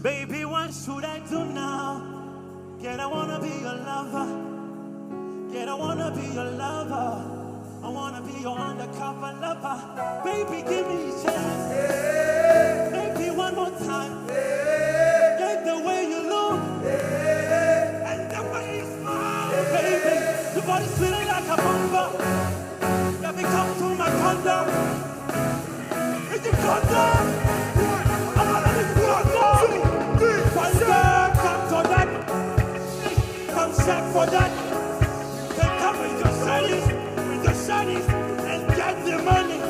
Baby, what should I do now? Yet I wanna be your lover. Yet I wanna be your lover. I wanna be your undercover lover. Baby, give me a chance. Maybe one more time. Get the way you look. And the way you smile. Baby, your body's feeling like a bomber. Let me come to my condo. Is it condo? I'm not in the condo. Come to that. Come check for that. Then come with your shawties, and get the money.